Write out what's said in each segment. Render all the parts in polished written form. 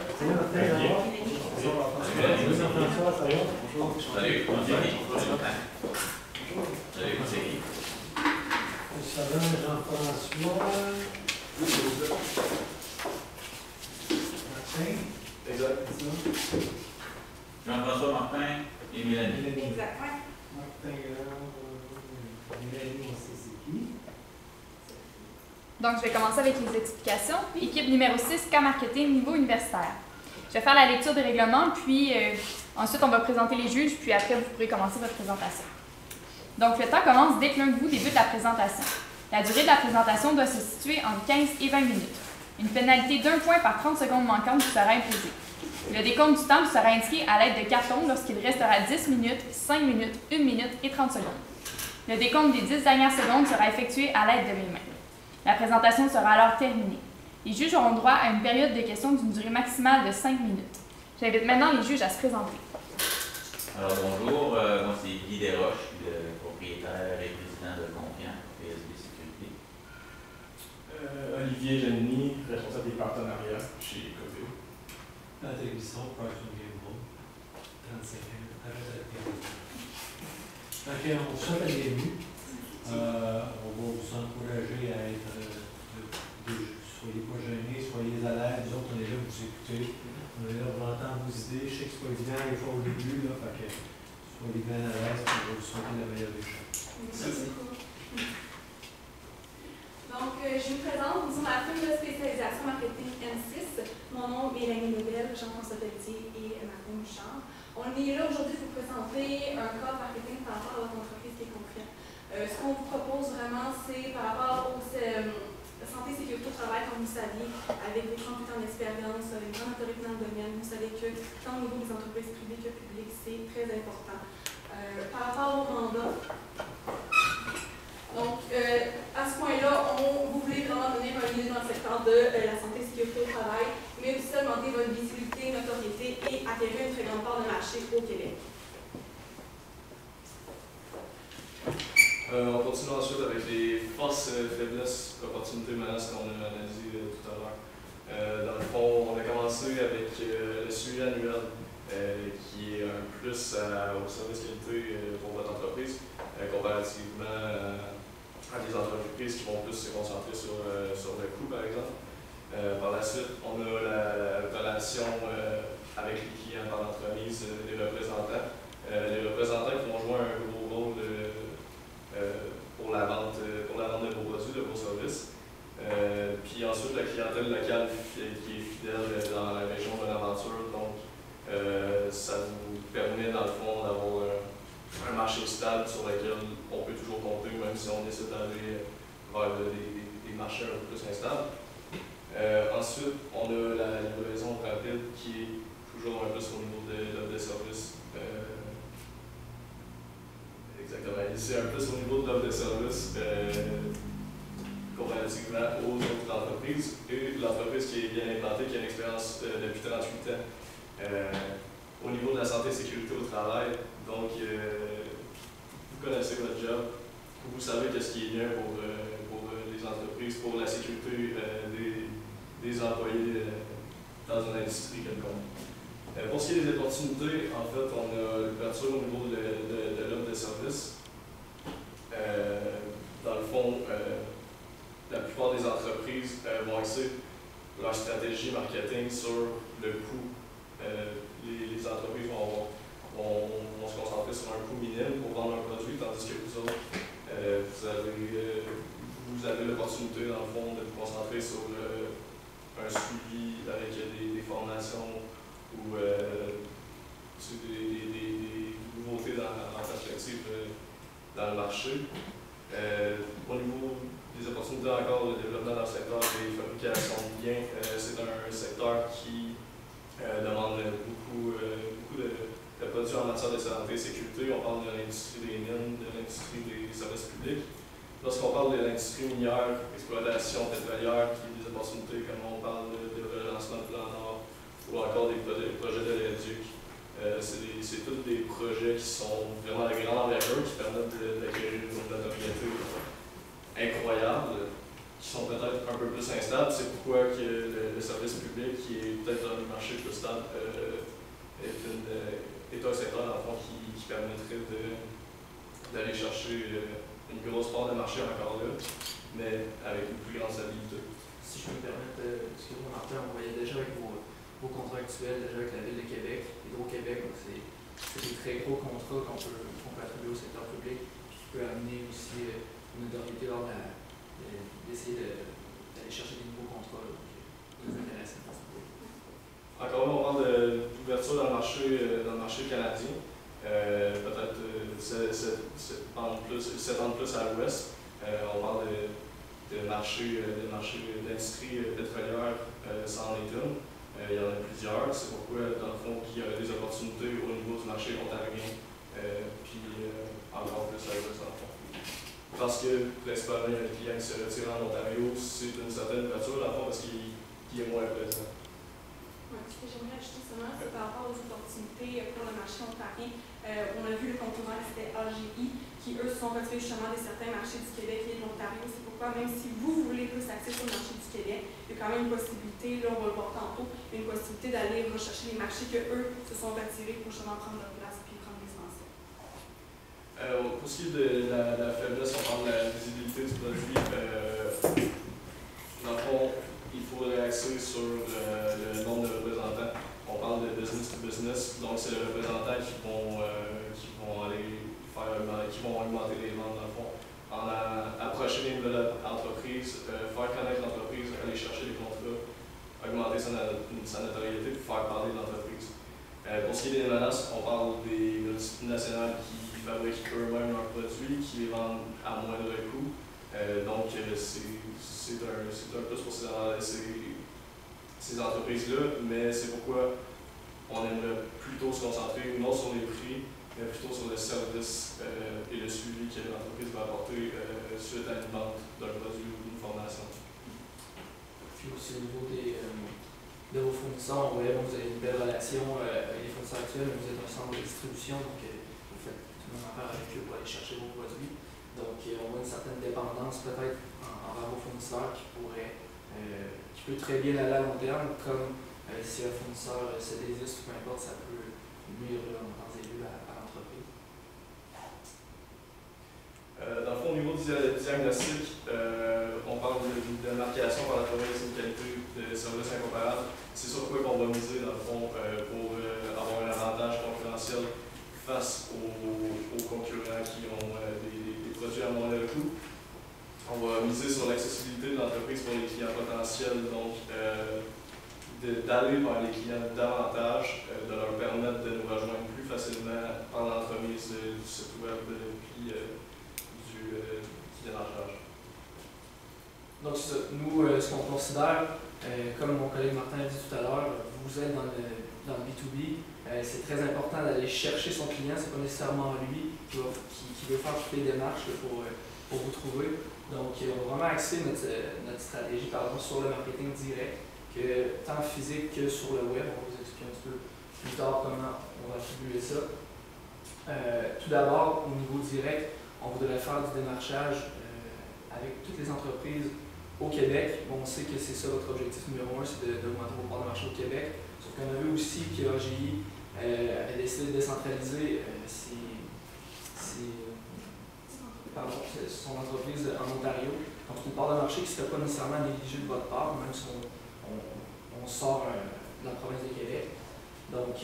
Salut Martin, Jean-François, ça va? Bonjour. Salut, salut, c'est qui? Ça va, Jean-François. Martin. Exact. Jean-François, Martin et Mélanie. Exact, oui. Martin, Mélanie, on sait c'est qui. Donc, je vais commencer avec les explications. Équipe numéro 6, cas marketing, niveau universitaire. Je vais faire la lecture des règlements, puis ensuite, on va présenter les juges, puis après, vous pourrez commencer votre présentation. Donc, le temps commence dès que l'un de vous débute la présentation. La durée de la présentation doit se situer entre 15 et 20 minutes. Une pénalité d'1 point par 30 secondes manquantes vous sera imposée. Le décompte du temps vous sera indiqué à l'aide de cartons lorsqu'il restera 10 minutes, 5 minutes, 1 minute et 30 secondes. Le décompte des 10 dernières secondes sera effectué à l'aide de mes mains. La présentation sera alors terminée. Les juges auront droit à une période de questions d'une durée maximale de 5 minutes. J'invite maintenant les juges à se présenter. Alors bonjour, moi c'est Guy Desroches, le propriétaire et président de Confiant, PSB Sécurité. Olivier Genny, responsable des partenariats chez Coveo. Patrick Bisson, Parson Gamble, 35 ans, arrête de la télé. Ok, on se souhaite la bienvenue. On va vous encourager à être, soyez pas gênés, soyez à l'aise, nous autres on est là pour vous écouter, on est là pour entendre vos idées, je sais que c'est pas évident des fois au début, là, fait que soyez bien à l'aise, on va vous souhaiter la meilleure des chances. Merci beaucoup. Donc, je vous présente, nous sommes à la firme de spécialisation marketing M6. Mon nom est Mélanie Lebel, Jean-François Pelletier et Martin Bouchard. On est là aujourd'hui pour vous présenter un cadre marketing par rapport à votre entreprise qui est Confiant. Ce qu'on vous propose vraiment, c'est par rapport aux santé et sécurité au travail, comme vous saviez, avec des 38 ans d'expérience, avec une grande autorité dans le domaine, vous savez que tant au niveau des entreprises privées que publiques, c'est très important. Par rapport au mandat, donc à ce point-là, vous voulez vraiment donner un leader dans le secteur de la santé et sécurité au travail, mais aussi augmenter votre visibilité, notoriété et acquérir une très grande part de marché au Québec. On continue ensuite avec les forces, faiblesses, opportunités, menaces qu'on a analysées tout à l'heure. Dans le fond, on a commencé avec le suivi annuel qui est un plus au service qualité pour votre entreprise, comparativement à des entreprises qui vont plus se concentrer sur le coût, par exemple. Par la suite, on a la relation avec les clients par l'entremise des représentants. Les représentants qui vont jouer un gros rôle pour la vente de vos produits, de vos services. Puis ensuite, la clientèle locale qui est fidèle dans la région de Bonaventure. Donc, ça vous permet, dans le fond, d'avoir un marché stable sur lequel on peut toujours compter, même si on décide d'aller vers des marchés un peu plus instables. Ensuite, on a la livraison rapide qui est toujours un peu au niveau de l'offre de service. Exactement. C'est un peu au niveau de l'offre de service comparativement aux autres entreprises. Et l'entreprise qui est bien implantée, qui a une expérience depuis 38 ans au niveau de la santé et sécurité au travail. Donc, vous connaissez votre job, vous savez qu'est-ce qui est bien pour les entreprises, pour la sécurité des employés dans une industrie quelconque. Pour ce qui est des opportunités, en fait, on a l'ouverture au niveau de l'offre de service. Dans le fond, la plupart des entreprises vont axer leur stratégie marketing sur le coût. Les entreprises vont se concentrer sur un coût minime pour vendre un produit, tandis que vous autres, vous avez l'opportunité, dans le fond, de vous concentrer sur un suivi avec des formations ou des nouveautés en perspective dans le marché. Au niveau des opportunités encore, le développement dans le secteur des fabrications de biens, c'est un secteur qui demande beaucoup de produits en matière de santé et sécurité. On parle de l'industrie des mines, de l'industrie des services publics. Lorsqu'on parle de l'industrie minière, exploitation pétrolière, qui est des opportunités comme on parle de relancement de plan Nord ou encore des projets de l'éduc, c'est tous des projets qui sont vraiment de grande envergure, qui permettent d'acquérir une notoriété incroyable. qui sont peut-être un peu plus instables. C'est pourquoi que le service public, qui est peut-être un marché plus stable, est un secteur dans le fond qui permettrait d'aller chercher une grosse part de marché encore là, mais avec une plus grande stabilité. Si je peux me permettre, excusez-moi Martin, on voyait déjà avec vos contrats actuels, déjà avec la Ville de Québec, Hydro-Québec, donc c'est des très gros contrats qu'on peut attribuer au secteur public, qui peut amener aussi une autorité lors d'essayer d'aller chercher des nouveaux contrats. Donc, c'est intéressant. Encore là, on parle d'ouverture dans le marché canadien. Peut-être s'étendre plus à l'ouest. On parle de marché d'industrie pétrolière, c'en est une. Il y en a plusieurs. C'est pourquoi, dans le fond, il y a des opportunités au niveau du marché ontarien, puis encore plus à l'ouest, dans le fond. Parce que, principalement, il y a des clients qui se retirent en Ontario, c'est une certaine ouverture, dans le fond, parce qu'il est moins présent. Ouais, ce que j'aimerais ajouter seulement, c'est par rapport aux opportunités pour le marché ontarien. On a vu le concurrent, c'était AGI, qui eux se sont retirés justement de certains marchés du Québec et de l'Ontario. C'est pourquoi, même si vous voulez plus accès sur le marché du Québec, il y a quand même une possibilité, là on va le voir tantôt, une possibilité d'aller rechercher les marchés qu'eux se sont retirés pour justement prendre leur place et prendre l'expansion. Pour ce qui est de la faiblesse, on parle de la visibilité du produit. Dans le fond, il faudrait axer sur le nombre de représentants. On parle de business to business, donc c'est les représentants qui vont augmenter les ventes dans le fond. Approcher les nouvelles entreprises, faire connaître l'entreprise, aller chercher des contrats, augmenter sa notoriété pour faire parler de l'entreprise. Pour ce qui est des menaces, on parle des multinationales qui fabriquent eux-mêmes leurs produits, qui les vendent à moindre coût. Donc, c'est un plus pour ces entreprises-là, mais c'est pourquoi on aimerait plutôt se concentrer non sur les prix, mais plutôt sur le service et le suivi que l'entreprise va apporter suite à une vente d'un produit ou d'une formation. Puis aussi au niveau de vos fournisseurs, on voyait que vous avez une belle relation avec les fournisseurs actuels, mais vous êtes un centre de distribution, donc vous faites tout le monde affaire avec eux pour aller chercher vos produits. Donc, on voit une certaine dépendance peut-être envers vos fournisseurs qui peut très bien aller à long terme, comme si un fournisseur se désiste ou peu importe, ça peut nuire en temps et lieu à l'entreprise. Dans le fond, au niveau du diagnostic, on parle de marquation par la promesse d'une qualité de service incomparable. C'est sur quoi qu'on va miser, dans le fond, pour avoir un avantage concurrentiel face aux concurrents qui ont des produits à moindre coût. On va miser sur l'accessibilité de l'entreprise pour les clients potentiels, donc d'aller vers les clients davantage, de leur permettre de nous rejoindre plus facilement par l'entremise du site web puis du démarchage. Donc, nous, ce qu'on considère, comme mon collègue Martin a dit tout à l'heure, vous êtes dans le B2B, c'est très important d'aller chercher son client, c'est pas nécessairement lui qui veut faire toutes les démarches pour vous trouver. Donc, on va vraiment axer notre stratégie sur le marketing direct, tant physique que sur le web. On va vous expliquer un petit peu plus tard comment on va attribuer ça. Tout d'abord, au niveau direct, on voudrait faire du démarchage avec toutes les entreprises au Québec. Bon, on sait que c'est ça votre objectif numéro 1, c'est d'augmenter vos parts de marché au Québec. Sauf qu'on a vu aussi que AGI a décidé de décentraliser son entreprise en Ontario. Donc, c'est une part de marché qui ne serait pas nécessairement négligée de votre part, même si on sort de la province de Québec. Donc,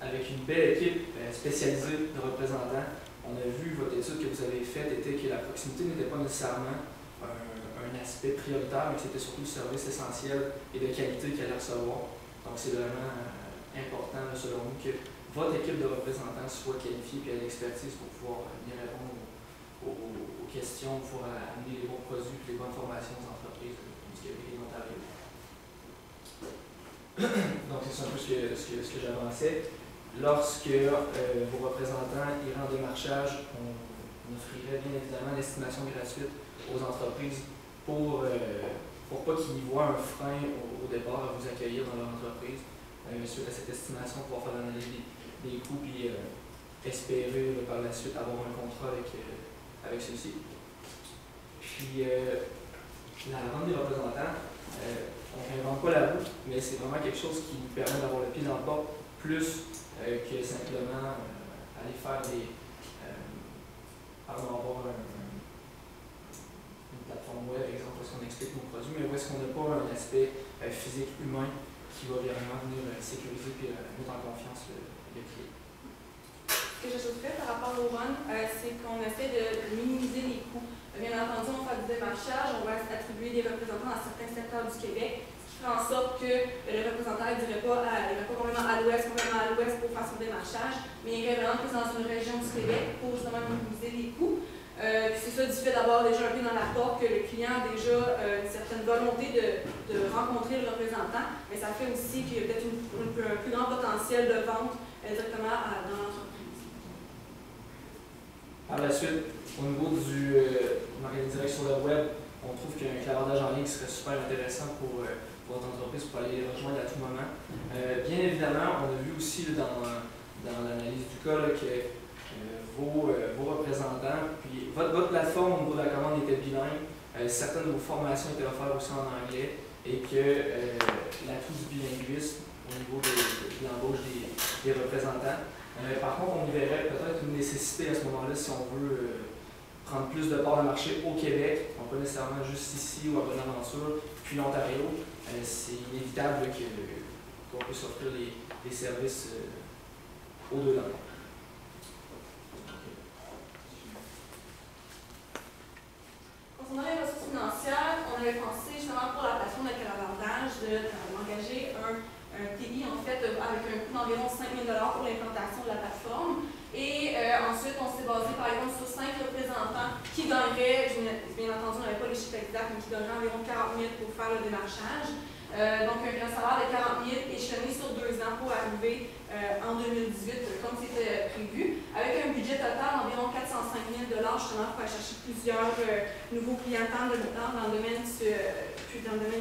avec une belle équipe spécialisée de représentants, on a vu, votre étude que vous avez faite était que la proximité n'était pas nécessairement un aspect prioritaire, mais que c'était surtout le service essentiel et de qualité qu'elle allait recevoir. Donc, c'est vraiment important, selon nous, que votre équipe de représentants soit qualifiée et ait l'expertise pour pouvoir bien répondre aux questions, pour amener les bons produits et les bonnes formations aux entreprises du Québec et de l'Ontario. Donc, c'est un peu ce que j'avançais. Lorsque vos représentants iraient en démarchage, on offrirait bien évidemment l'estimation gratuite aux entreprises pour pas qu'ils y voient un frein au départ à vous accueillir dans leur entreprise. Suite à cette estimation, pouvoir faire l'analyse des coûts et espérer par la suite avoir un contrat avec ceux-ci. Puis, la vente des représentants, on n'invente pas la roue, mais c'est vraiment quelque chose qui nous permet d'avoir le pied dans le porte plus que simplement aller faire des. Avoir une plateforme web, par exemple, où est-ce qu'on explique nos produits, mais où est-ce qu'on n'a pas un aspect physique humain qui va vraiment venir sécuriser et mettre en confiance le client. Ce que j'ajouterais par rapport au run, c'est qu'on essaie de minimiser les coûts. Bien entendu, on fait du démarchage, on va attribuer des représentants dans certains secteurs du Québec, ce qui fait en sorte que le représentant ne dirait pas complètement à l'ouest pour faire son démarchage, mais il irait vraiment plus dans une région du Québec pour justement minimiser les coûts. C'est ça du fait d'avoir déjà un pied dans la porte, que le client a déjà une certaine volonté de rencontrer le représentant, mais ça fait aussi qu'il y a peut-être un plus grand potentiel de vente directement dans l'entreprise. Par la suite, au niveau du marketing direct sur le web, on trouve qu'un clavardage en ligne serait super intéressant pour votre entreprise pour aller les rejoindre à tout moment. Bien évidemment, on a vu aussi dans l'analyse du cas là, que vos représentants, puis votre plateforme au niveau de la commande était bilingue, certaines de vos formations étaient offertes aussi en anglais, et que l'atout du bilinguisme au niveau de l'embauche des représentants. Par contre, on y verrait peut-être une nécessité à ce moment-là si on veut prendre plus de parts de marché au Québec, non pas nécessairement juste ici ou à Bonaventure, puis l'Ontario. C'est inévitable qu'on puisse offrir des services aux deux langues. Concernant les ressources financières, on avait pensé justement pour la plateforme de clavardage d'engager un TI en fait avec un coût d'environ 5 000 $ pour l'implantation de la plateforme. Et ensuite, on s'est basé par exemple sur 5 représentants qui gagneraient, bien entendu, on n'avait pas les chiffres exacts, mais qui gagneraient environ 40 000 pour faire le démarchage. Donc un salaire de 40 000 échelonné sur 2 ans pour arriver en 2018 comme c'était prévu, avec un budget total d'environ 405 000 $ justement pour aller chercher plusieurs nouveaux clients tant dans le domaine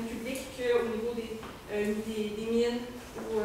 public qu'au niveau des mines ou